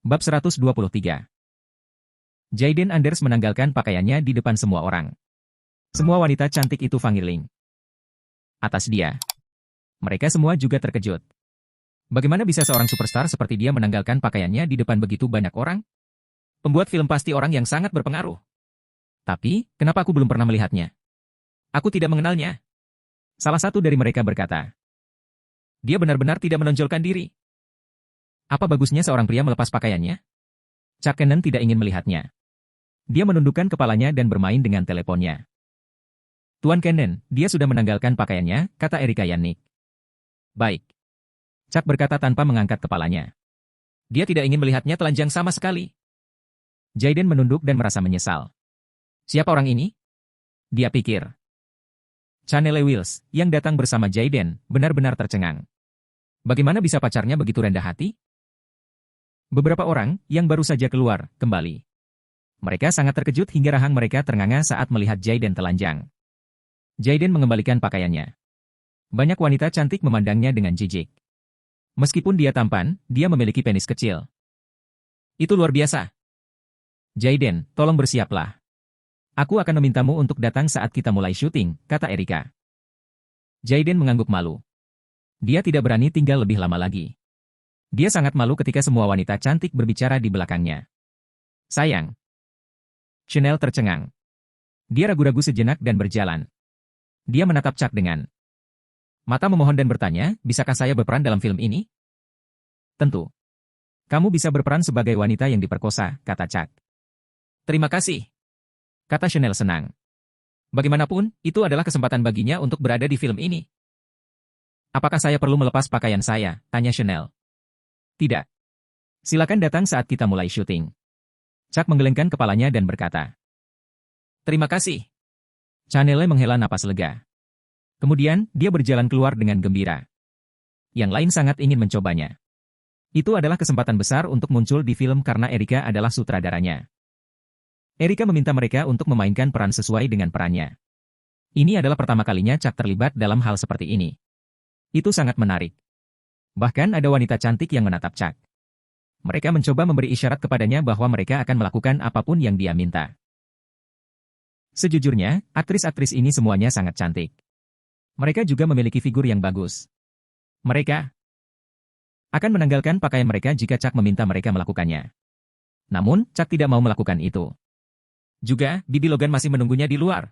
Bab 123. Jayden Anders menanggalkan pakaiannya di depan semua orang. Semua wanita cantik itu fangiling atas dia. Mereka semua juga terkejut. Bagaimana bisa seorang superstar seperti dia menanggalkan pakaiannya di depan begitu banyak orang? Pembuat film pasti orang yang sangat berpengaruh. Tapi, kenapa aku belum pernah melihatnya? Aku tidak mengenalnya. Salah satu dari mereka berkata. Dia benar-benar tidak menonjolkan diri. Apa bagusnya seorang pria melepas pakaiannya? Chuck Cannon tidak ingin melihatnya. Dia menundukkan kepalanya dan bermain dengan teleponnya. Tuan Cannon, dia sudah menanggalkan pakaiannya, kata Erika Yannick. Baik. Chuck berkata tanpa mengangkat kepalanya. Dia tidak ingin melihatnya telanjang sama sekali. Jayden menunduk dan merasa menyesal. Siapa orang ini? Dia pikir. Chanelle Wills, yang datang bersama Jayden, benar-benar tercengang. Bagaimana bisa pacarnya begitu rendah hati? Beberapa orang, yang baru saja keluar, kembali. Mereka sangat terkejut hingga rahang mereka ternganga saat melihat Jayden telanjang. Jayden mengembalikan pakaiannya. Banyak wanita cantik memandangnya dengan jijik. Meskipun dia tampan, dia memiliki penis kecil. Itu luar biasa. Jayden, tolong bersiaplah. Aku akan memintamu untuk datang saat kita mulai syuting, kata Erika. Jayden mengangguk malu. Dia tidak berani tinggal lebih lama lagi. Dia sangat malu ketika semua wanita cantik berbicara di belakangnya. Sayang. Chanelle tercengang. Dia ragu-ragu sejenak dan berjalan. Dia menatap Chuck dengan mata memohon dan bertanya, bisakah saya berperan dalam film ini? Tentu. Kamu bisa berperan sebagai wanita yang diperkosa, kata Chuck. Terima kasih. Kata Chanelle senang. Bagaimanapun, itu adalah kesempatan baginya untuk berada di film ini. Apakah saya perlu melepas pakaian saya? Tanya Chanelle. Tidak. Silakan datang saat kita mulai syuting. Chuck menggelengkan kepalanya dan berkata. Terima kasih. Chanelle menghela napas lega. Kemudian, dia berjalan keluar dengan gembira. Yang lain sangat ingin mencobanya. Itu adalah kesempatan besar untuk muncul di film karena Erika adalah sutradaranya. Erika meminta mereka untuk memainkan peran sesuai dengan perannya. Ini adalah pertama kalinya Chuck terlibat dalam hal seperti ini. Itu sangat menarik. Bahkan ada wanita cantik yang menatap Chuck. Mereka mencoba memberi isyarat kepadanya bahwa mereka akan melakukan apapun yang dia minta. Sejujurnya, aktris-aktris ini semuanya sangat cantik. Mereka juga memiliki figur yang bagus. Mereka akan menanggalkan pakaian mereka jika Chuck meminta mereka melakukannya. Namun, Chuck tidak mau melakukan itu. Juga, Bibi Logan masih menunggunya di luar.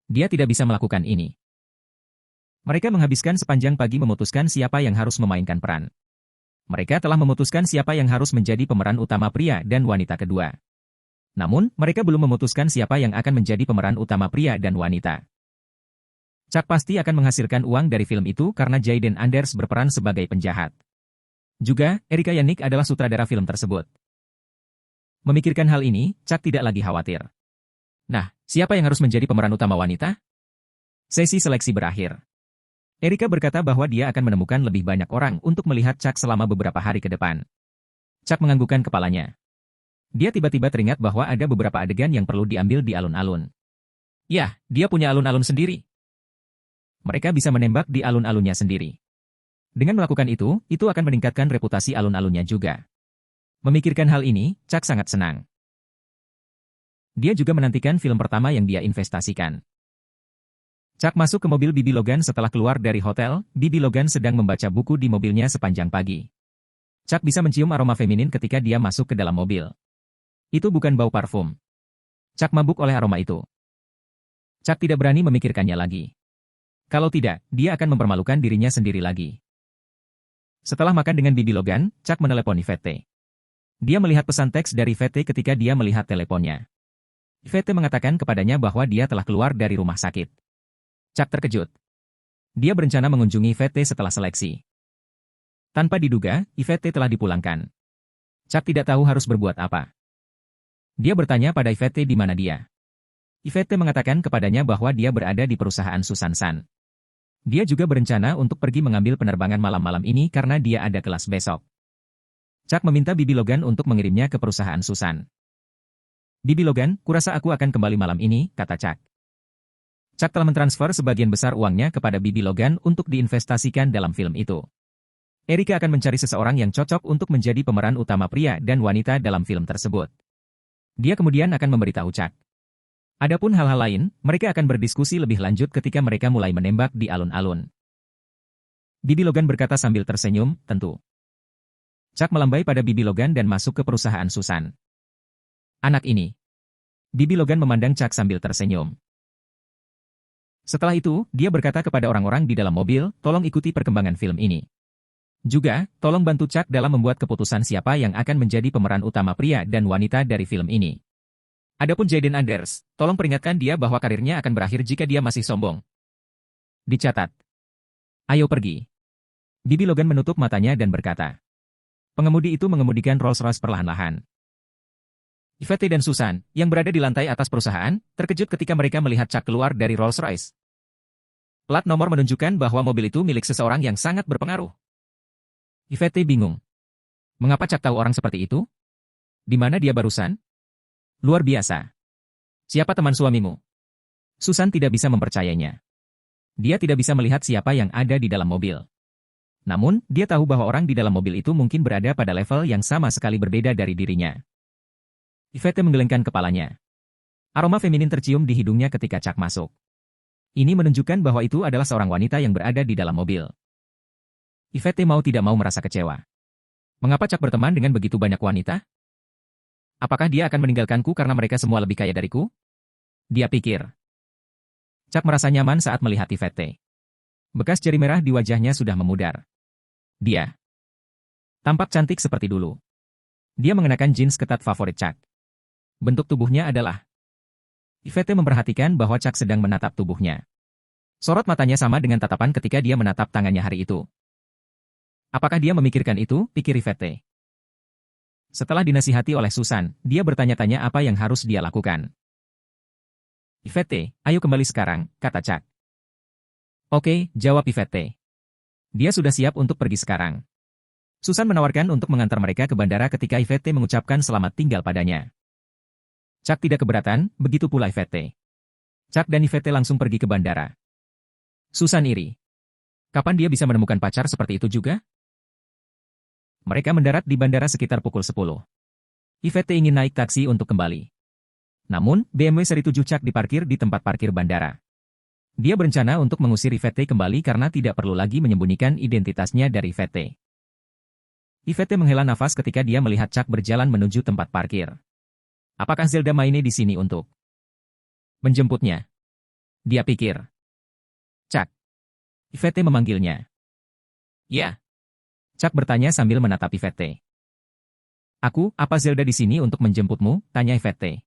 Dia tidak bisa melakukan ini. Mereka menghabiskan sepanjang pagi memutuskan siapa yang harus memainkan peran. Mereka telah memutuskan siapa yang harus menjadi pemeran utama pria dan wanita kedua. Namun, mereka belum memutuskan siapa yang akan menjadi pemeran utama pria dan wanita. Chuck pasti akan menghasilkan uang dari film itu karena Jayden Anders berperan sebagai penjahat. Juga, Erika Yannick adalah sutradara film tersebut. Memikirkan hal ini, Chuck tidak lagi khawatir. Nah, siapa yang harus menjadi pemeran utama wanita? Sesi seleksi berakhir. Erika berkata bahwa dia akan menemukan lebih banyak orang untuk melihat Chuck selama beberapa hari ke depan. Chuck menganggukkan kepalanya. Dia tiba-tiba teringat bahwa ada beberapa adegan yang perlu diambil di alun-alun. Ya, dia punya alun-alun sendiri. Mereka bisa menembak di alun-alunnya sendiri. Dengan melakukan itu akan meningkatkan reputasi alun-alunnya juga. Memikirkan hal ini, Chuck sangat senang. Dia juga menantikan film pertama yang dia investasikan. Chuck masuk ke mobil Bibi Logan setelah keluar dari hotel. Bibi Logan sedang membaca buku di mobilnya sepanjang pagi. Chuck bisa mencium aroma feminin ketika dia masuk ke dalam mobil. Itu bukan bau parfum. Chuck mabuk oleh aroma itu. Chuck tidak berani memikirkannya lagi. Kalau tidak, dia akan mempermalukan dirinya sendiri lagi. Setelah makan dengan Bibi Logan, Chuck meneleponi Yvette. Dia melihat pesan teks dari Yvette ketika dia melihat teleponnya. Yvette mengatakan kepadanya bahwa dia telah keluar dari rumah sakit. Chuck terkejut. Dia berencana mengunjungi Yvette setelah seleksi. Tanpa diduga, Yvette telah dipulangkan. Chuck tidak tahu harus berbuat apa. Dia bertanya pada Yvette di mana dia. Yvette mengatakan kepadanya bahwa dia berada di perusahaan Susan San. Dia juga berencana untuk pergi mengambil penerbangan malam-malam ini karena dia ada kelas besok. Chuck meminta Bibi Logan untuk mengirimnya ke perusahaan Susan. Bibi Logan, kurasa aku akan kembali malam ini, kata Chuck. Chuck telah mentransfer sebagian besar uangnya kepada Bibi Logan untuk diinvestasikan dalam film itu. Erika akan mencari seseorang yang cocok untuk menjadi pemeran utama pria dan wanita dalam film tersebut. Dia kemudian akan memberitahu Chuck. Adapun hal-hal lain, mereka akan berdiskusi lebih lanjut ketika mereka mulai menembak di alun-alun. Bibi Logan berkata sambil tersenyum, tentu. Chuck melambai pada Bibi Logan dan masuk ke perusahaan Susan. Anak ini. Bibi Logan memandang Chuck sambil tersenyum. Setelah itu, dia berkata kepada orang-orang di dalam mobil, tolong ikuti perkembangan film ini. Juga, tolong bantu Chuck dalam membuat keputusan siapa yang akan menjadi pemeran utama pria dan wanita dari film ini. Adapun Jayden Anders, tolong peringatkan dia bahwa karirnya akan berakhir jika dia masih sombong. Dicatat. Ayo pergi. Bibi Logan menutup matanya dan berkata. Pengemudi itu mengemudikan Rolls-Royce perlahan-lahan. Yvette dan Susan, yang berada di lantai atas perusahaan, terkejut ketika mereka melihat Chuck keluar dari Rolls-Royce. Plat nomor menunjukkan bahwa mobil itu milik seseorang yang sangat berpengaruh. Yvette bingung. Mengapa Chuck tahu orang seperti itu? Di mana dia barusan? Luar biasa. Siapa teman suamimu? Susan tidak bisa mempercayainya. Dia tidak bisa melihat siapa yang ada di dalam mobil. Namun, dia tahu bahwa orang di dalam mobil itu mungkin berada pada level yang sama sekali berbeda dari dirinya. Yvette menggelengkan kepalanya. Aroma feminin tercium di hidungnya ketika Chuck masuk. Ini menunjukkan bahwa itu adalah seorang wanita yang berada di dalam mobil. Yvette mau tidak mau merasa kecewa. Mengapa Chuck berteman dengan begitu banyak wanita? Apakah dia akan meninggalkanku karena mereka semua lebih kaya dariku? Dia pikir. Chuck merasa nyaman saat melihat Yvette. Bekas jari merah di wajahnya sudah memudar. Dia tampak cantik seperti dulu. Dia mengenakan jeans ketat favorit Chuck. Bentuk tubuhnya adalah... Yvette memperhatikan bahwa Chuck sedang menatap tubuhnya. Sorot matanya sama dengan tatapan ketika dia menatap tangannya hari itu. Apakah dia memikirkan itu, pikir Yvette. Setelah dinasihati oleh Susan, dia bertanya-tanya apa yang harus dia lakukan. Yvette, ayo kembali sekarang, kata Chuck. Oke, jawab Yvette. Dia sudah siap untuk pergi sekarang. Susan menawarkan untuk mengantar mereka ke bandara ketika Yvette mengucapkan selamat tinggal padanya. Chuck tidak keberatan, begitu pula Yvette. Chuck dan Yvette langsung pergi ke bandara. Susan iri. Kapan dia bisa menemukan pacar seperti itu juga? Mereka mendarat di bandara sekitar pukul 10. Yvette ingin naik taksi untuk kembali. Namun, BMW seri 7 Chuck diparkir di tempat parkir bandara. Dia berencana untuk mengusir Yvette kembali karena tidak perlu lagi menyembunyikan identitasnya dari Yvette. Yvette menghela nafas ketika dia melihat Chuck berjalan menuju tempat parkir. Apakah Zelda Maine di sini untuk menjemputnya? Dia pikir. Chuck. Yvette memanggilnya. Ya. Chuck bertanya sambil menatap Yvette. Apa Zelda di sini untuk menjemputmu? Tanya Yvette.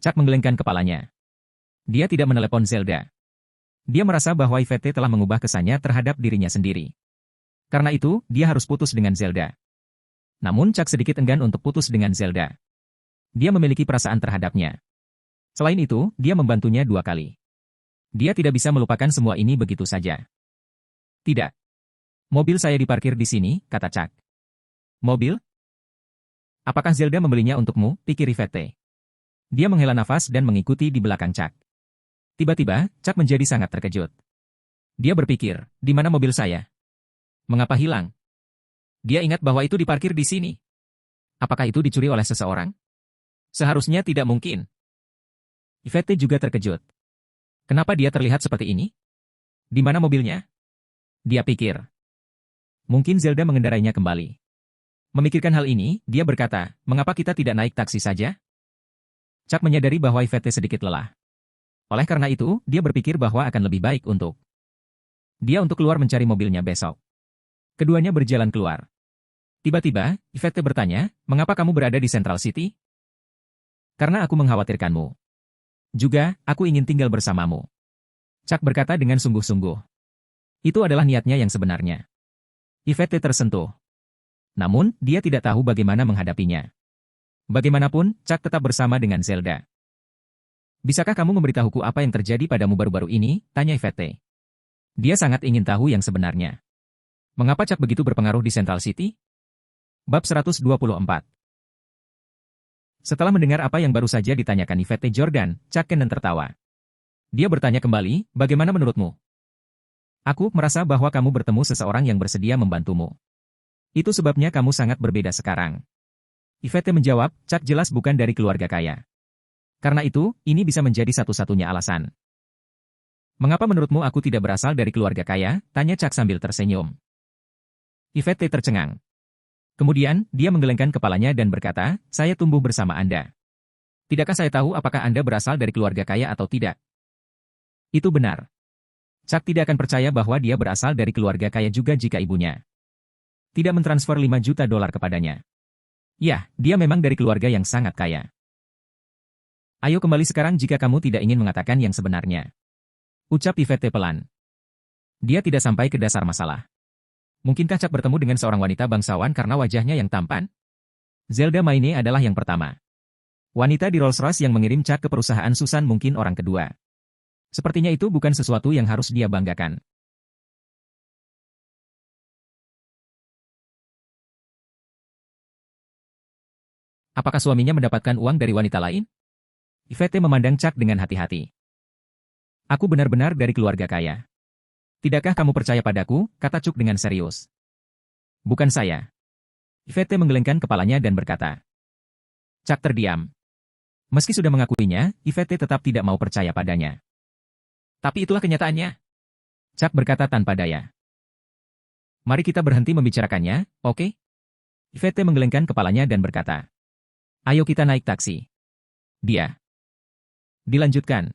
Chuck menggelengkan kepalanya. Dia tidak menelepon Zelda. Dia merasa bahwa Yvette telah mengubah kesannya terhadap dirinya sendiri. Karena itu, dia harus putus dengan Zelda. Namun Chuck sedikit enggan untuk putus dengan Zelda. Dia memiliki perasaan terhadapnya. Selain itu, dia membantunya 2 kali. Dia tidak bisa melupakan semua ini begitu saja. Tidak. Mobil saya diparkir di sini, kata Chuck. Mobil? Apakah Zelda membelinya untukmu, pikir Yvette. Dia menghela nafas dan mengikuti di belakang Chuck. Tiba-tiba, Chuck menjadi sangat terkejut. Dia berpikir, di mana mobil saya? Mengapa hilang? Dia ingat bahwa itu diparkir di sini. Apakah itu dicuri oleh seseorang? Seharusnya tidak mungkin. Yvette juga terkejut. Kenapa dia terlihat seperti ini? Di mana mobilnya? Dia pikir. Mungkin Zelda mengendarainya kembali. Memikirkan hal ini, dia berkata, mengapa kita tidak naik taksi saja? Chuck menyadari bahwa Yvette sedikit lelah. Oleh karena itu, dia berpikir bahwa akan lebih baik untuk dia untuk keluar mencari mobilnya besok. Keduanya berjalan keluar. Tiba-tiba, Yvette bertanya, mengapa kamu berada di Central City? Karena aku mengkhawatirkanmu. Juga, aku ingin tinggal bersamamu. Chuck berkata dengan sungguh-sungguh. Itu adalah niatnya yang sebenarnya. Yvette tersentuh. Namun, dia tidak tahu bagaimana menghadapinya. Bagaimanapun, Chuck tetap bersama dengan Zelda. Bisakah kamu memberitahuku apa yang terjadi padamu baru-baru ini? Tanya Yvette. Dia sangat ingin tahu yang sebenarnya. Mengapa Chuck begitu berpengaruh di Central City? Bab 124. Setelah mendengar apa yang baru saja ditanyakan Yvette Jordan, Chuck Cannon tertawa. Dia bertanya kembali, bagaimana menurutmu? Aku merasa bahwa kamu bertemu seseorang yang bersedia membantumu. Itu sebabnya kamu sangat berbeda sekarang. Yvette menjawab, Chuck jelas bukan dari keluarga kaya. Karena itu, ini bisa menjadi satu-satunya alasan. Mengapa menurutmu aku tidak berasal dari keluarga kaya? Tanya Chuck sambil tersenyum. Yvette tercengang. Kemudian, dia menggelengkan kepalanya dan berkata, saya tumbuh bersama Anda. Tidakkah saya tahu apakah Anda berasal dari keluarga kaya atau tidak? Itu benar. Chuck tidak akan percaya bahwa dia berasal dari keluarga kaya juga jika ibunya tidak mentransfer 5 juta dolar kepadanya. Ya, dia memang dari keluarga yang sangat kaya. Ayo kembali sekarang jika kamu tidak ingin mengatakan yang sebenarnya. Ucap Yvette pelan. Dia tidak sampai ke dasar masalah. Mungkinkah Chuck bertemu dengan seorang wanita bangsawan karena wajahnya yang tampan? Zelda Maine adalah yang pertama. Wanita di Rolls-Royce yang mengirim Chuck ke perusahaan Susan mungkin orang kedua. Sepertinya itu bukan sesuatu yang harus dia banggakan. Apakah suaminya mendapatkan uang dari wanita lain? Yvette memandang Chuck dengan hati-hati. Aku benar-benar dari keluarga kaya. Tidakkah kamu percaya padaku? Kata Chuck dengan serius. Bukan saya. Yvette menggelengkan kepalanya dan berkata. Chuck terdiam. Meski sudah mengakuinya, Yvette tetap tidak mau percaya padanya. Tapi itulah kenyataannya. Chuck berkata tanpa daya. Mari kita berhenti membicarakannya, oke? Yvette menggelengkan kepalanya dan berkata. Ayo kita naik taksi. Dia. Dilanjutkan.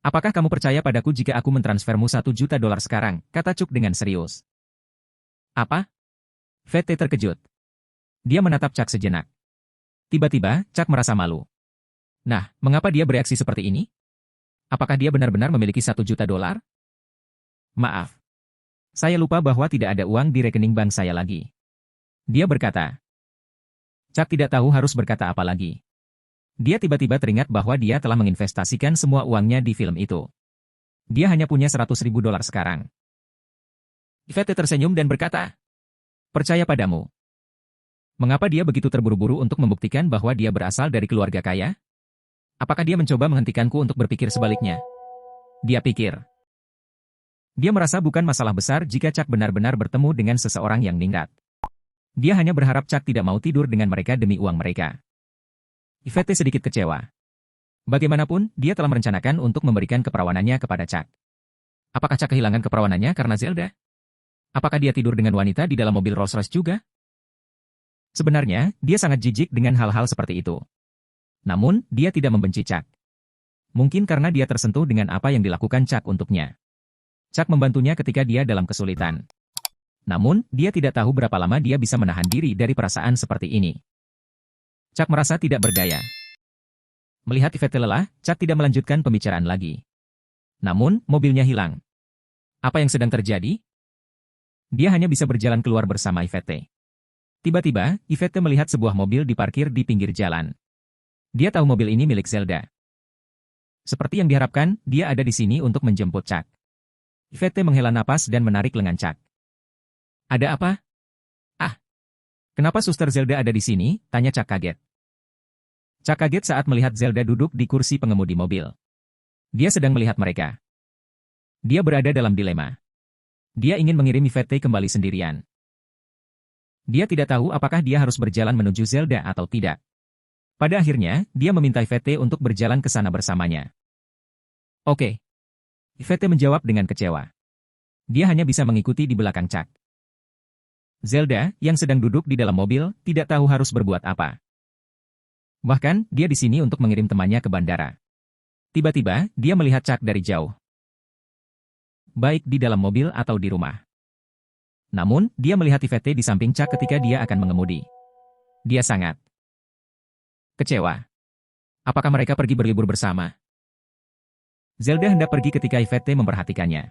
Apakah kamu percaya padaku jika aku mentransfermu 1 juta dolar sekarang? Kata Chuck dengan serius. Apa? Yvette terkejut. Dia menatap Chuck sejenak. Tiba-tiba, Chuck merasa malu. Nah, mengapa dia bereaksi seperti ini? Apakah dia benar-benar memiliki 1 juta dolar? Maaf. Saya lupa bahwa tidak ada uang di rekening bank saya lagi. Dia berkata. Chuck tidak tahu harus berkata apa lagi. Dia tiba-tiba teringat bahwa dia telah menginvestasikan semua uangnya di film itu. Dia hanya punya 100.000 dolar sekarang. Yvette tersenyum dan berkata, percaya padamu. Mengapa dia begitu terburu-buru untuk membuktikan bahwa dia berasal dari keluarga kaya? Apakah dia mencoba menghentikanku untuk berpikir sebaliknya? Dia pikir. Dia merasa bukan masalah besar jika Chuck benar-benar bertemu dengan seseorang yang ningrat. Dia hanya berharap Chuck tidak mau tidur dengan mereka demi uang mereka. Yvette sedikit kecewa. Bagaimanapun, dia telah merencanakan untuk memberikan keperawanannya kepada Chuck. Apakah Chuck kehilangan keperawanannya karena Zelda? Apakah dia tidur dengan wanita di dalam mobil Rolls-Royce juga? Sebenarnya, dia sangat jijik dengan hal-hal seperti itu. Namun, dia tidak membenci Chuck. Mungkin karena dia tersentuh dengan apa yang dilakukan Chuck untuknya. Chuck membantunya ketika dia dalam kesulitan. Namun, dia tidak tahu berapa lama dia bisa menahan diri dari perasaan seperti ini. Chuck merasa tidak berdaya. Melihat Yvette lelah, Chuck tidak melanjutkan pembicaraan lagi. Namun, mobilnya hilang. Apa yang sedang terjadi? Dia hanya bisa berjalan keluar bersama Yvette. Tiba-tiba, Yvette melihat sebuah mobil diparkir di pinggir jalan. Dia tahu mobil ini milik Zelda. Seperti yang diharapkan, dia ada di sini untuk menjemput Chuck. Yvette menghela napas dan menarik lengan Chuck. Ada apa? Ah, kenapa Suster Zelda ada di sini? Tanya Chuck kaget. Chuck kaget saat melihat Zelda duduk di kursi pengemudi mobil. Dia sedang melihat mereka. Dia berada dalam dilema. Dia ingin mengirim Yvette kembali sendirian. Dia tidak tahu apakah dia harus berjalan menuju Zelda atau tidak. Pada akhirnya, dia meminta Yvette untuk berjalan ke sana bersamanya. Oke. Yvette menjawab dengan kecewa. Dia hanya bisa mengikuti di belakang Chuck. Zelda, yang sedang duduk di dalam mobil, tidak tahu harus berbuat apa. Bahkan, dia di sini untuk mengirim temannya ke bandara. Tiba-tiba, dia melihat Chuck dari jauh. Baik di dalam mobil atau di rumah. Namun, dia melihat Yvette di samping Chuck ketika dia akan mengemudi. Dia sangat kecewa. Apakah mereka pergi berlibur bersama? Zelda hendak pergi ketika Yvette memperhatikannya.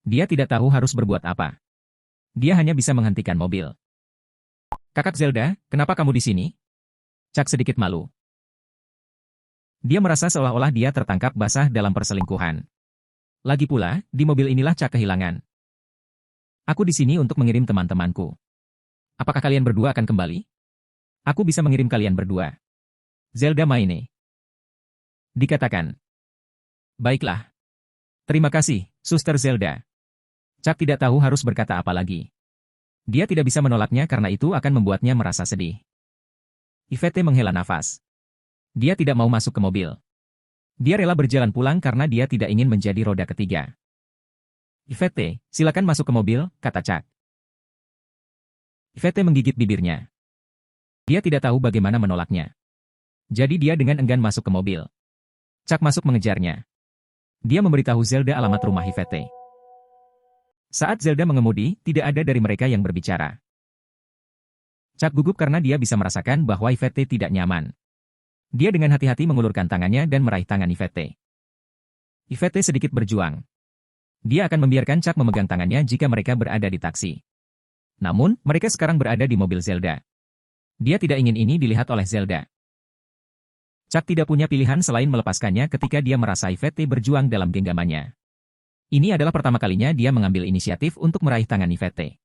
Dia tidak tahu harus berbuat apa. Dia hanya bisa menghentikan mobil. Kakak Zelda, kenapa kamu di sini? Chuck sedikit malu. Dia merasa seolah-olah dia tertangkap basah dalam perselingkuhan. Lagi pula, di mobil inilah Chuck kehilangan. Aku di sini untuk mengirim teman-temanku. Apakah kalian berdua akan kembali? Aku bisa mengirim kalian berdua. Zelda Maine. Dikatakan. Baiklah. Terima kasih, Suster Zelda. Chuck tidak tahu harus berkata apa lagi. Dia tidak bisa menolaknya karena itu akan membuatnya merasa sedih. Yvette menghela nafas. Dia tidak mau masuk ke mobil. Dia rela berjalan pulang karena dia tidak ingin menjadi roda ketiga. Yvette, silakan masuk ke mobil, kata Chuck. Yvette menggigit bibirnya. Dia tidak tahu bagaimana menolaknya. Jadi dia dengan enggan masuk ke mobil. Chuck masuk mengejarnya. Dia memberitahu Zelda alamat rumah Yvette. Saat Zelda mengemudi, tidak ada dari mereka yang berbicara. Chuck gugup karena dia bisa merasakan bahwa Yvette tidak nyaman. Dia dengan hati-hati mengulurkan tangannya dan meraih tangan Yvette. Yvette sedikit berjuang. Dia akan membiarkan Chuck memegang tangannya jika mereka berada di taksi. Namun, mereka sekarang berada di mobil Zelda. Dia tidak ingin ini dilihat oleh Zelda. Chuck tidak punya pilihan selain melepaskannya ketika dia merasa Yvette berjuang dalam genggamannya. Ini adalah pertama kalinya dia mengambil inisiatif untuk meraih tangan Yvette.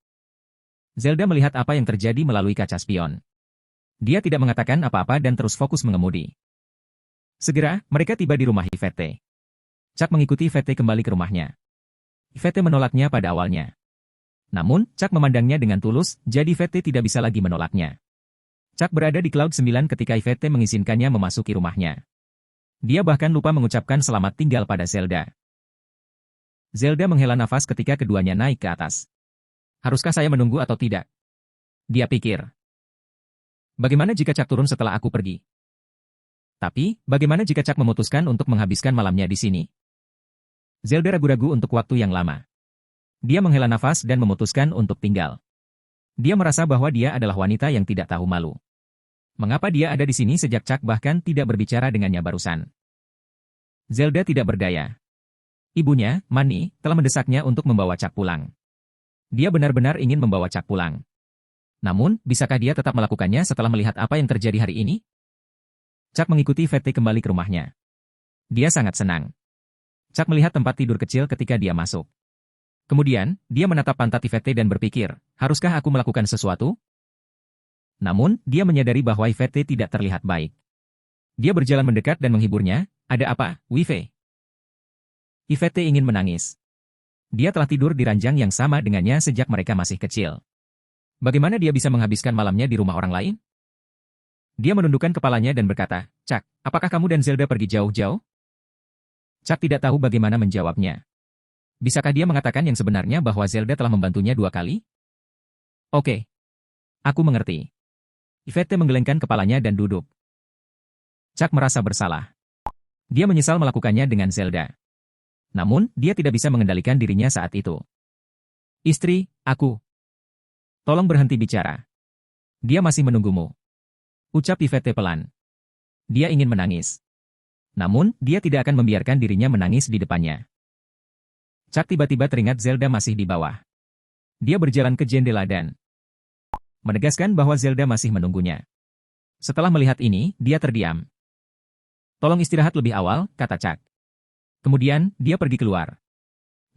Zelda melihat apa yang terjadi melalui kaca spion. Dia tidak mengatakan apa-apa dan terus fokus mengemudi. Segera, mereka tiba di rumah Yvette. Chuck mengikuti Yvette kembali ke rumahnya. Yvette menolaknya pada awalnya. Namun, Chuck memandangnya dengan tulus, jadi Yvette tidak bisa lagi menolaknya. Chuck berada di Cloud 9 ketika Yvette mengizinkannya memasuki rumahnya. Dia bahkan lupa mengucapkan selamat tinggal pada Zelda. Zelda menghela nafas ketika keduanya naik ke atas. Haruskah saya menunggu atau tidak? Dia pikir. Bagaimana jika Chuck turun setelah aku pergi? Tapi, bagaimana jika Chuck memutuskan untuk menghabiskan malamnya di sini? Zelda ragu-ragu untuk waktu yang lama. Dia menghela nafas dan memutuskan untuk tinggal. Dia merasa bahwa dia adalah wanita yang tidak tahu malu. Mengapa dia ada di sini sejak Chuck bahkan tidak berbicara dengannya barusan? Zelda tidak berdaya. Ibunya, Manny, telah mendesaknya untuk membawa Chuck pulang. Dia benar-benar ingin membawa Chuck pulang. Namun, bisakah dia tetap melakukannya setelah melihat apa yang terjadi hari ini? Chuck mengikuti Yvette kembali ke rumahnya. Dia sangat senang. Chuck melihat tempat tidur kecil ketika dia masuk. Kemudian, dia menatap pantat Yvette dan berpikir, haruskah aku melakukan sesuatu? Namun, dia menyadari bahwa Yvette tidak terlihat baik. Dia berjalan mendekat dan menghiburnya, ada apa, Yvette? Yvette ingin menangis. Dia telah tidur di ranjang yang sama dengannya sejak mereka masih kecil. Bagaimana dia bisa menghabiskan malamnya di rumah orang lain? Dia menundukkan kepalanya dan berkata, Chuck, apakah kamu dan Zelda pergi jauh-jauh? Chuck tidak tahu bagaimana menjawabnya. Bisakah dia mengatakan yang sebenarnya bahwa Zelda telah membantunya 2 kali? Oke. Aku mengerti. Yvette menggelengkan kepalanya dan duduk. Chuck merasa bersalah. Dia menyesal melakukannya dengan Zelda. Namun, dia tidak bisa mengendalikan dirinya saat itu. Istri, aku. Tolong berhenti bicara. Dia masih menunggumu. Ucap Yvette pelan. Dia ingin menangis. Namun, dia tidak akan membiarkan dirinya menangis di depannya. Chuck tiba-tiba teringat Zelda masih di bawah. Dia berjalan ke jendela dan menegaskan bahwa Zelda masih menunggunya. Setelah melihat ini, dia terdiam. Tolong istirahat lebih awal, kata Chuck. Kemudian, dia pergi keluar.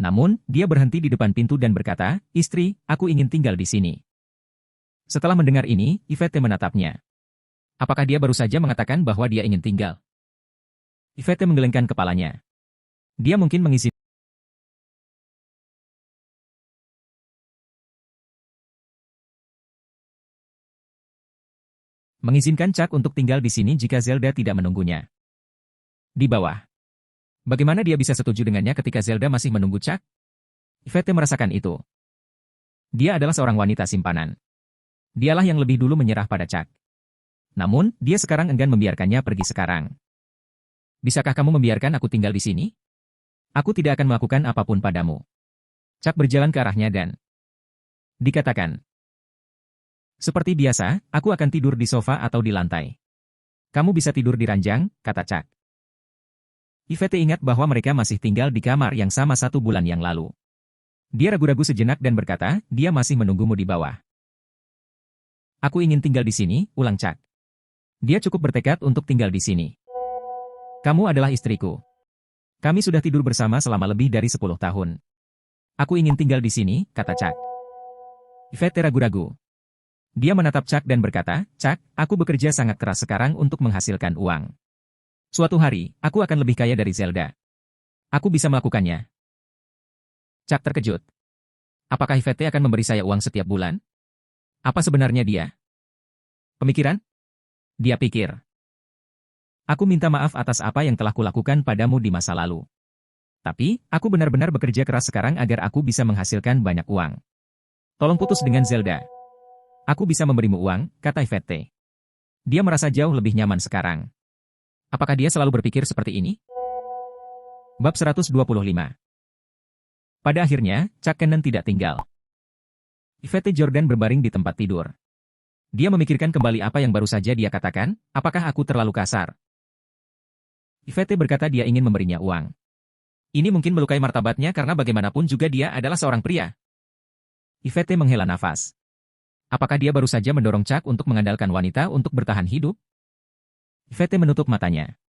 Namun, dia berhenti di depan pintu dan berkata, istri, aku ingin tinggal di sini. Setelah mendengar ini, Yvette menatapnya. Apakah dia baru saja mengatakan bahwa dia ingin tinggal? Yvette menggelengkan kepalanya. Dia mungkin mengizinkan Chuck untuk tinggal di sini jika Zelda tidak menunggunya. Di bawah. Bagaimana dia bisa setuju dengannya ketika Zelda masih menunggu Chuck? Yvette merasakan itu. Dia adalah seorang wanita simpanan. Dialah yang lebih dulu menyerah pada Chuck. Namun, dia sekarang enggan membiarkannya pergi sekarang. Bisakah kamu membiarkan aku tinggal di sini? Aku tidak akan melakukan apapun padamu. Chuck berjalan ke arahnya dan dikatakan. Seperti biasa, aku akan tidur di sofa atau di lantai. Kamu bisa tidur di ranjang, kata Chuck. Yvette ingat bahwa mereka masih tinggal di kamar yang sama 1 bulan yang lalu. Dia ragu-ragu sejenak dan berkata, dia masih menunggumu di bawah. Aku ingin tinggal di sini, ulang Chuck. Dia cukup bertekad untuk tinggal di sini. Kamu adalah istriku. Kami sudah tidur bersama selama lebih dari 10 tahun. Aku ingin tinggal di sini, kata Chuck. Yvette ragu-ragu. Dia menatap Chuck dan berkata, Chuck, aku bekerja sangat keras sekarang untuk menghasilkan uang. Suatu hari, aku akan lebih kaya dari Zelda. Aku bisa melakukannya. Chuck terkejut. Apakah Yvette akan memberi saya uang setiap bulan? Apa sebenarnya dia? Pemikiran? Dia pikir. Aku minta maaf atas apa yang telah kulakukan padamu di masa lalu. Tapi, aku benar-benar bekerja keras sekarang agar aku bisa menghasilkan banyak uang. Tolong putus dengan Zelda. Aku bisa memberimu uang, kata Yvette. Dia merasa jauh lebih nyaman sekarang. Apakah dia selalu berpikir seperti ini? Bab 125. Pada akhirnya, Chuck Cannon tidak tinggal. Yvette Jordan berbaring di tempat tidur. Dia memikirkan kembali apa yang baru saja dia katakan, apakah aku terlalu kasar? Yvette berkata dia ingin memberinya uang. Ini mungkin melukai martabatnya karena bagaimanapun juga dia adalah seorang pria. Yvette menghela nafas. Apakah dia baru saja mendorong Chuck untuk mengandalkan wanita untuk bertahan hidup? Yvette menutup matanya.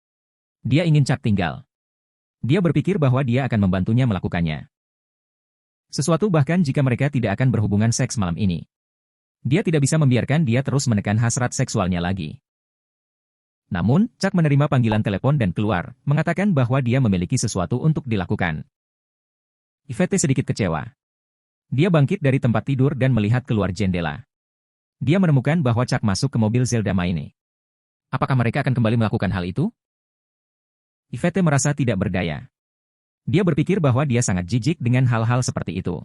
Dia ingin Chuck tinggal. Dia berpikir bahwa dia akan membantunya melakukannya. Sesuatu bahkan jika mereka tidak akan berhubungan seks malam ini. Dia tidak bisa membiarkan dia terus menekan hasrat seksualnya lagi. Namun, Chuck menerima panggilan telepon dan keluar, mengatakan bahwa dia memiliki sesuatu untuk dilakukan. Yvette sedikit kecewa. Dia bangkit dari tempat tidur dan melihat keluar jendela. Dia menemukan bahwa Chuck masuk ke mobil Zelda Maine. Apakah mereka akan kembali melakukan hal itu? Yvette merasa tidak berdaya. Dia berpikir bahwa dia sangat jijik dengan hal-hal seperti itu.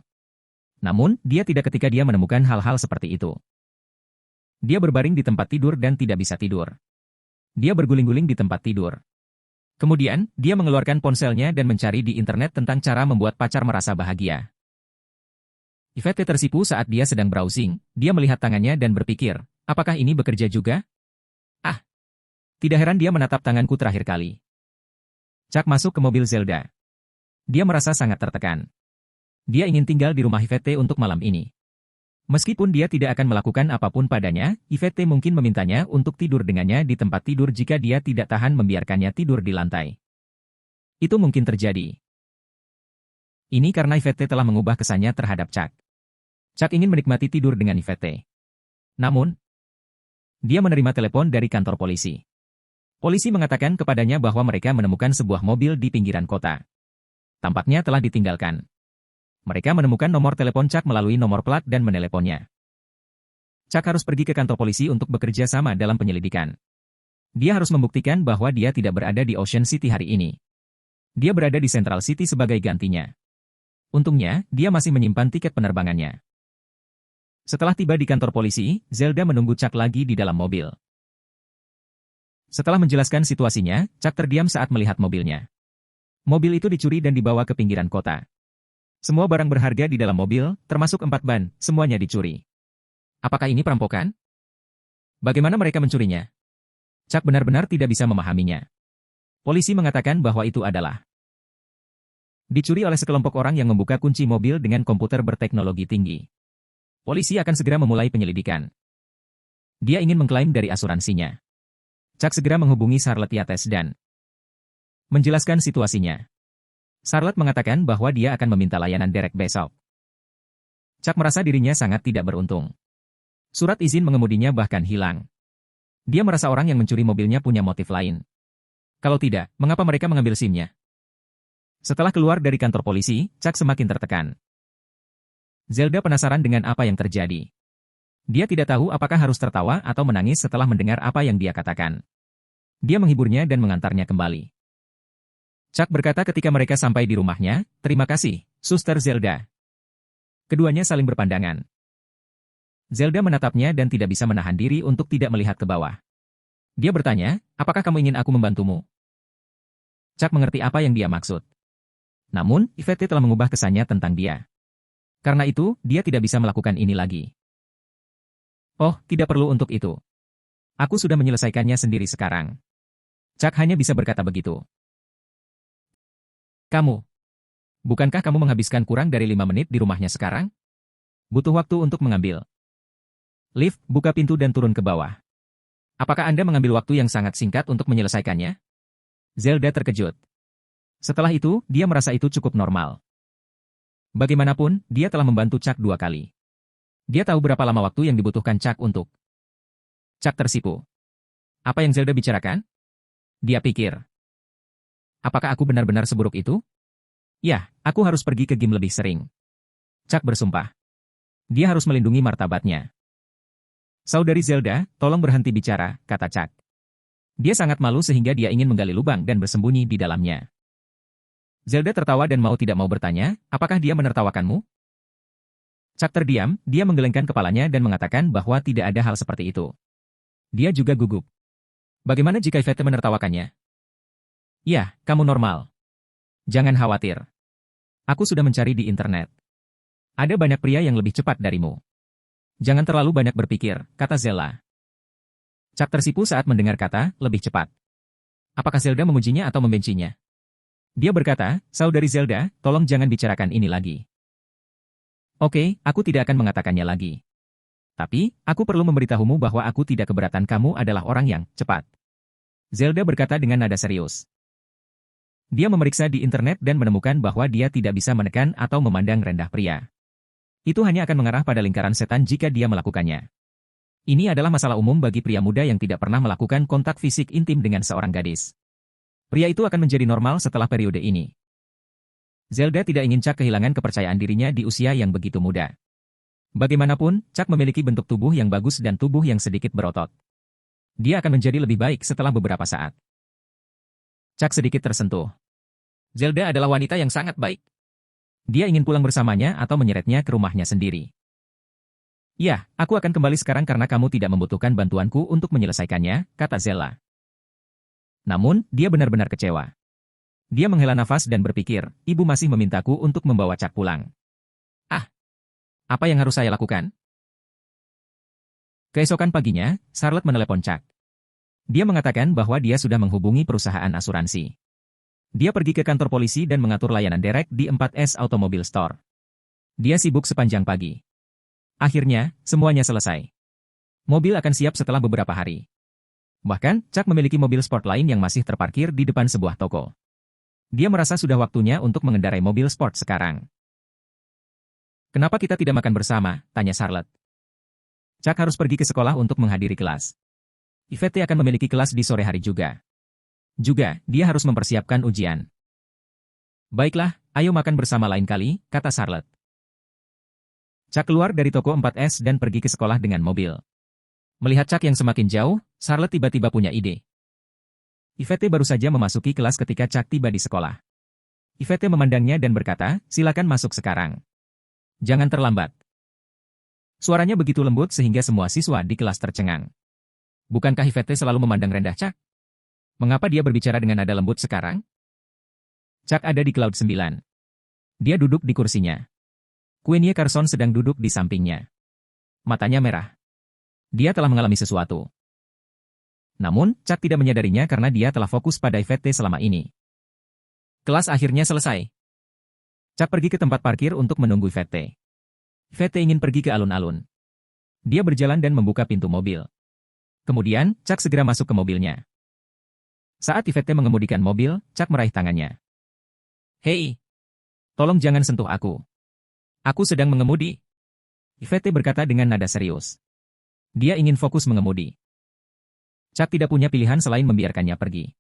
Namun, dia tidak ketika dia menemukan hal-hal seperti itu. Dia berbaring di tempat tidur dan tidak bisa tidur. Dia berguling-guling di tempat tidur. Kemudian, dia mengeluarkan ponselnya dan mencari di internet tentang cara membuat pacar merasa bahagia. Yvette tersipu saat dia sedang browsing, dia melihat tangannya dan berpikir, apakah ini bekerja juga? Ah! Tidak heran dia menatap tanganku terakhir kali. Chuck masuk ke mobil Zelda. Dia merasa sangat tertekan. Dia ingin tinggal di rumah Yvette untuk malam ini. Meskipun dia tidak akan melakukan apapun padanya, Yvette mungkin memintanya untuk tidur dengannya di tempat tidur jika dia tidak tahan membiarkannya tidur di lantai. Itu mungkin terjadi. Ini karena Yvette telah mengubah kesannya terhadap Chuck. Chuck ingin menikmati tidur dengan Yvette. Namun, dia menerima telepon dari kantor polisi. Polisi mengatakan kepadanya bahwa mereka menemukan sebuah mobil di pinggiran kota. Tampaknya telah ditinggalkan. Mereka menemukan nomor telepon Chuck melalui nomor plat dan meneleponnya. Chuck harus pergi ke kantor polisi untuk bekerja sama dalam penyelidikan. Dia harus membuktikan bahwa dia tidak berada di Ocean City hari ini. Dia berada di Central City sebagai gantinya. Untungnya, dia masih menyimpan tiket penerbangannya. Setelah tiba di kantor polisi, Zelda menunggu Chuck lagi di dalam mobil. Setelah menjelaskan situasinya, Chuck terdiam saat melihat mobilnya. Mobil itu dicuri dan dibawa ke pinggiran kota. Semua barang berharga di dalam mobil, termasuk 4 ban, semuanya dicuri. Apakah ini perampokan? Bagaimana mereka mencurinya? Chuck benar-benar tidak bisa memahaminya. Polisi mengatakan bahwa itu adalah dicuri oleh sekelompok orang yang membuka kunci mobil dengan komputer berteknologi tinggi. Polisi akan segera memulai penyelidikan. Dia ingin mengklaim dari asuransinya. Chuck segera menghubungi Charlotte Yates dan menjelaskan situasinya. Charlotte mengatakan bahwa dia akan meminta layanan Derek besok. Chuck merasa dirinya sangat tidak beruntung. Surat izin mengemudinya bahkan hilang. Dia merasa orang yang mencuri mobilnya punya motif lain. Kalau tidak, mengapa mereka mengambil SIM-nya? Setelah keluar dari kantor polisi, Chuck semakin tertekan. Zelda penasaran dengan apa yang terjadi. Dia tidak tahu apakah harus tertawa atau menangis setelah mendengar apa yang dia katakan. Dia menghiburnya dan mengantarnya kembali. Chuck berkata ketika mereka sampai di rumahnya, "Terima kasih, Suster Zelda." Keduanya saling berpandangan. Zelda menatapnya dan tidak bisa menahan diri untuk tidak melihat ke bawah. Dia bertanya, "Apakah kamu ingin aku membantumu?" Chuck mengerti apa yang dia maksud. Namun, Yvette telah mengubah kesannya tentang dia. Karena itu, dia tidak bisa melakukan ini lagi. Oh, tidak perlu untuk itu. Aku sudah menyelesaikannya sendiri sekarang. Chuck hanya bisa berkata begitu. Kamu. Bukankah kamu menghabiskan kurang dari 5 menit di rumahnya sekarang? Butuh waktu untuk mengambil lift, buka pintu dan turun ke bawah. Apakah Anda mengambil waktu yang sangat singkat untuk menyelesaikannya? Zelda terkejut. Setelah itu, dia merasa itu cukup normal. Bagaimanapun, dia telah membantu Chuck 2 kali. Dia tahu berapa lama waktu yang dibutuhkan Chuck untuk. Chuck tersipu. Apa yang Zelda bicarakan? Dia pikir. Apakah aku benar-benar seburuk itu? Ya, aku harus pergi ke game lebih sering. Chuck bersumpah. Dia harus melindungi martabatnya. Saudari Zelda, tolong berhenti bicara, kata Chuck. Dia sangat malu sehingga dia ingin menggali lubang dan bersembunyi di dalamnya. Zelda tertawa dan mau tidak mau bertanya, apakah dia menertawakanmu? Chuck terdiam, dia menggelengkan kepalanya dan mengatakan bahwa tidak ada hal seperti itu. Dia juga gugup. Bagaimana jika Yvette menertawakannya? Ya, kamu normal. Jangan khawatir. Aku sudah mencari di internet. Ada banyak pria yang lebih cepat darimu. Jangan terlalu banyak berpikir, kata Zelda. Chuck tersipu saat mendengar kata, lebih cepat. Apakah Zelda memujinya atau membencinya? Dia berkata, saudari Zelda, tolong jangan bicarakan ini lagi. Oke, aku tidak akan mengatakannya lagi. Tapi, aku perlu memberitahumu bahwa aku tidak keberatan kamu adalah orang yang cepat. Zelda berkata dengan nada serius. Dia memeriksa di internet dan menemukan bahwa dia tidak bisa menekan atau memandang rendah pria. Itu hanya akan mengarah pada lingkaran setan jika dia melakukannya. Ini adalah masalah umum bagi pria muda yang tidak pernah melakukan kontak fisik intim dengan seorang gadis. Pria itu akan menjadi normal setelah periode ini. Zelda tidak ingin Chuck kehilangan kepercayaan dirinya di usia yang begitu muda. Bagaimanapun, Chuck memiliki bentuk tubuh yang bagus dan tubuh yang sedikit berotot. Dia akan menjadi lebih baik setelah beberapa saat. Chuck sedikit tersentuh. Zelda adalah wanita yang sangat baik. Dia ingin pulang bersamanya atau menyeretnya ke rumahnya sendiri. Ya, aku akan kembali sekarang karena kamu tidak membutuhkan bantuanku untuk menyelesaikannya, kata Zelda. Namun, dia benar-benar kecewa. Dia menghela nafas dan berpikir, ibu masih memintaku untuk membawa Chuck pulang. Ah, apa yang harus saya lakukan? Keesokan paginya, Charlotte menelepon Chuck. Dia mengatakan bahwa dia sudah menghubungi perusahaan asuransi. Dia pergi ke kantor polisi dan mengatur layanan derek di 4S Automobile Store. Dia sibuk sepanjang pagi. Akhirnya, semuanya selesai. Mobil akan siap setelah beberapa hari. Bahkan, Chuck memiliki mobil sport lain yang masih terparkir di depan sebuah toko. Dia merasa sudah waktunya untuk mengendarai mobil sport sekarang. Kenapa kita tidak makan bersama? Tanya Charlotte. Chuck harus pergi ke sekolah untuk menghadiri kelas. Yvette akan memiliki kelas di sore hari juga. Juga, dia harus mempersiapkan ujian. Baiklah, ayo makan bersama lain kali, kata Charlotte. Chuck keluar dari toko 4S dan pergi ke sekolah dengan mobil. Melihat Chuck yang semakin jauh, Charlotte tiba-tiba punya ide. Yvette baru saja memasuki kelas ketika Chuck tiba di sekolah. Yvette memandangnya dan berkata, silakan masuk sekarang. Jangan terlambat. Suaranya begitu lembut sehingga semua siswa di kelas tercengang. Bukankah Yvette selalu memandang rendah Chuck? Mengapa dia berbicara dengan nada lembut sekarang? Chuck ada di Cloud 9. Dia duduk di kursinya. Queenie Carson sedang duduk di sampingnya. Matanya merah. Dia telah mengalami sesuatu. Namun, Chuck tidak menyadarinya karena dia telah fokus pada Yvette selama ini. Kelas akhirnya selesai. Chuck pergi ke tempat parkir untuk menunggu Yvette. Yvette ingin pergi ke alun-alun. Dia berjalan dan membuka pintu mobil. Kemudian, Chuck segera masuk ke mobilnya. Saat Yvette mengemudikan mobil, Chuck meraih tangannya. Hei, tolong jangan sentuh aku. Aku sedang mengemudi. Yvette berkata dengan nada serius. Dia ingin fokus mengemudi. Chuck tidak punya pilihan selain membiarkannya pergi.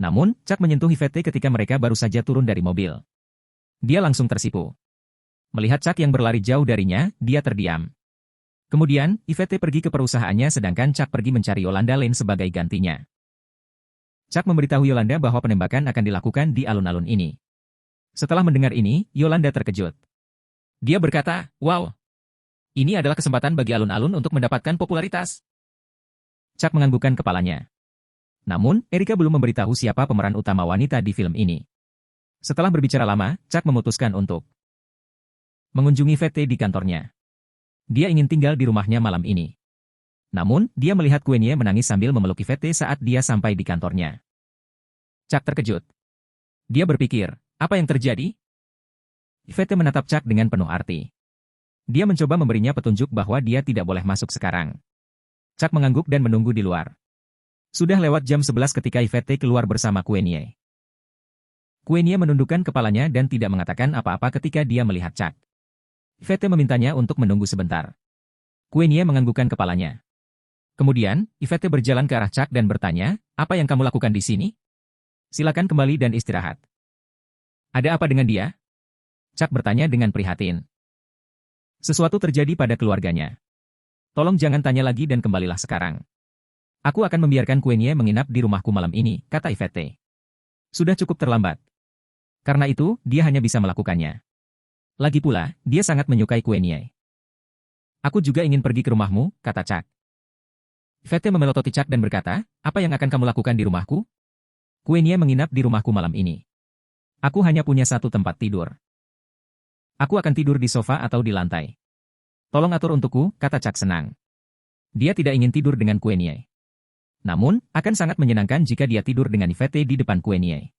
Namun, Chuck menyentuh Yvette ketika mereka baru saja turun dari mobil. Dia langsung tersipu. Melihat Chuck yang berlari jauh darinya, dia terdiam. Kemudian, Yvette pergi ke perusahaannya sedangkan Chuck pergi mencari Yolanda Lane sebagai gantinya. Chuck memberitahu Yolanda bahwa penembakan akan dilakukan di alun-alun ini. Setelah mendengar ini, Yolanda terkejut. Dia berkata, wow, ini adalah kesempatan bagi alun-alun untuk mendapatkan popularitas. Chuck menganggukkan kepalanya. Namun, Erika belum memberitahu siapa pemeran utama wanita di film ini. Setelah berbicara lama, Chuck memutuskan untuk mengunjungi Yvette di kantornya. Dia ingin tinggal di rumahnya malam ini. Namun, dia melihat Queenie menangis sambil memeluk Yvette saat dia sampai di kantornya. Chuck terkejut. Dia berpikir, apa yang terjadi? Yvette menatap Chuck dengan penuh arti. Dia mencoba memberinya petunjuk bahwa dia tidak boleh masuk sekarang. Chuck mengangguk dan menunggu di luar. Sudah lewat jam 11 ketika Yvette keluar bersama Queenie. Queenie menundukkan kepalanya dan tidak mengatakan apa-apa ketika dia melihat Chuck. Yvette memintanya untuk menunggu sebentar. Queenie menganggukkan kepalanya. Kemudian, Yvette berjalan ke arah Chuck dan bertanya, apa yang kamu lakukan di sini? Silakan kembali dan istirahat. Ada apa dengan dia? Chuck bertanya dengan prihatin. Sesuatu terjadi pada keluarganya. Tolong jangan tanya lagi dan kembalilah sekarang. Aku akan membiarkan Queenie menginap di rumahku malam ini, kata Yvette. Sudah cukup terlambat. Karena itu, dia hanya bisa melakukannya. Lagi pula, dia sangat menyukai Queenie. Aku juga ingin pergi ke rumahmu, kata Chuck. Yvette memelototi Chuck dan berkata, apa yang akan kamu lakukan di rumahku? Queenie menginap di rumahku malam ini. Aku hanya punya satu tempat tidur. Aku akan tidur di sofa atau di lantai. Tolong atur untukku, kata Chuck senang. Dia tidak ingin tidur dengan Queenie. Namun, akan sangat menyenangkan jika dia tidur dengan Yvette di depan Queenie.